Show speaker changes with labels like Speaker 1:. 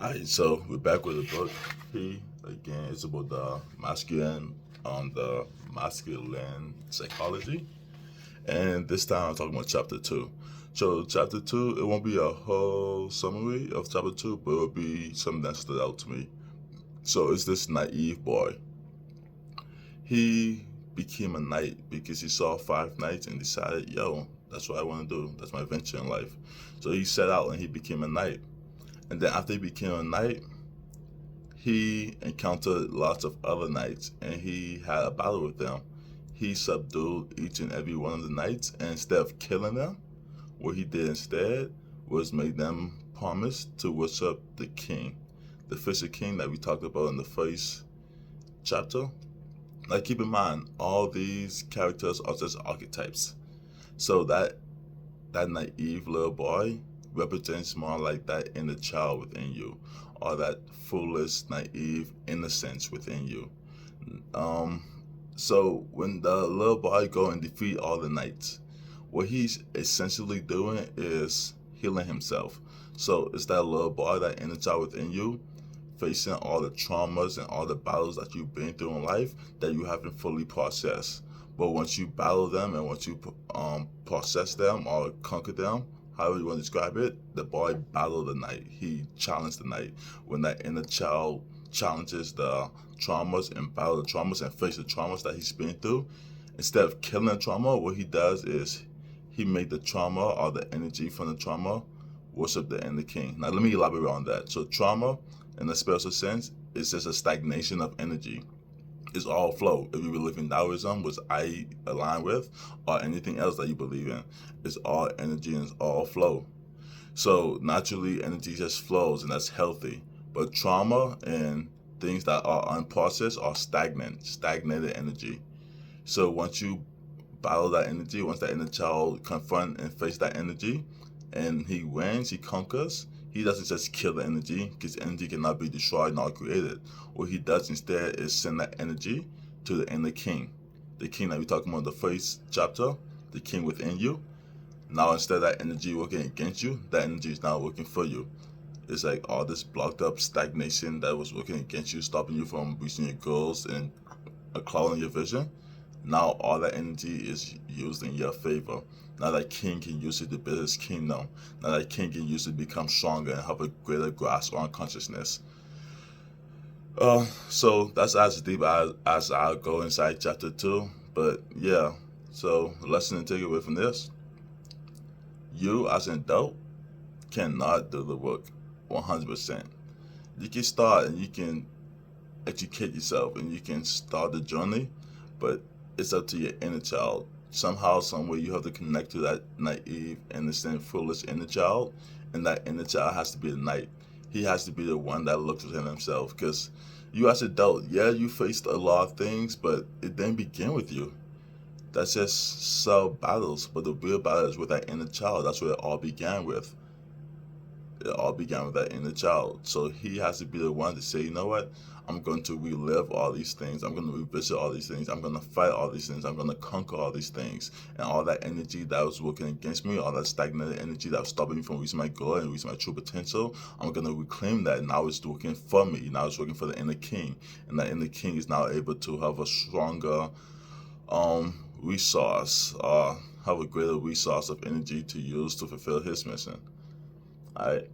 Speaker 1: Alright, so we're back with the book. Again, it's about the masculine psychology, and this time I'm talking about chapter two. So chapter two, it won't be a whole summary of chapter two, but it'll be something that stood out to me. So it's this naive boy. He became a knight because he saw five knights and decided, yo, that's what I want to do. That's my venture in life. So he set out and he became a knight. And then after he became a knight, he encountered lots of other knights and he had a battle with them. He subdued each and every one of the knights, and instead of killing them, what he did instead was make them promise to worship the king, the fisher king that we talked about in the first chapter. Like, keep in mind, all these characters are just archetypes. So that naive little boy represents more like that inner child within you, or that foolish, naive innocence within you. Um, so when the little boy go and defeat all the knights, what he's essentially doing is healing himself. So it's that little boy, that inner child within you, facing all the traumas and all the battles that you've been through in life that you haven't fully processed. But once you battle them and once you process them or conquer them, however you want to describe it, the boy battled the knight. He challenged the knight. When that inner child challenges the traumas and battle the traumas and face the traumas that he's been through, instead of killing the trauma, what he does is he made the trauma or the energy from the trauma worship the inner king. Now let me elaborate on that. So trauma, in a spiritual sense, is just a stagnation of energy. It's all flow. If you believe in Taoism, which I align with, or anything else that you believe in, it's all energy and it's all flow. So naturally, energy just flows, and that's healthy. But trauma and things that are unprocessed are stagnated energy. So once you battle that energy, once that inner child confront and face that energy, and he wins, he conquers, he doesn't just kill the energy, because energy cannot be destroyed nor created. What he does instead is send that energy to the inner king. The king that we talking about in the first chapter, the king within you. Now instead of that energy working against you, that energy is now working for you. It's like all this blocked up stagnation that was working against you, stopping you from reaching your goals and clouding your vision. Now all that energy is used in your favor. Now that king can use it to build his kingdom. Now that king can use it to become stronger and have a greater grasp on consciousness. So that's as deep as I'll go inside chapter two. But yeah, so the lesson to take away from this: you as an adult cannot do the work 100%. You can start and you can educate yourself and you can start the journey, but it's up to your inner child. Somehow, somewhere, you have to connect to that naive, innocent, foolish inner child, and that inner child has to be the knight. He has to be the one that looks within himself, because you as an adult, yeah, you faced a lot of things, but it didn't begin with you. That's just sub battles, but the real battle is with that inner child. That's where it all began with. It all began with that inner child. So he has to be the one to say, you know what? I'm going to relive all these things. I'm going to revisit all these things. I'm going to fight all these things. I'm going to conquer all these things. And all that energy that was working against me, all that stagnated energy that was stopping me from reaching my goal and reaching my true potential, I'm going to reclaim that. Now it's working for me. Now it's working for the inner king. And that inner king is now able to have a stronger resource, have a greater resource of energy to use to fulfill his mission. All right.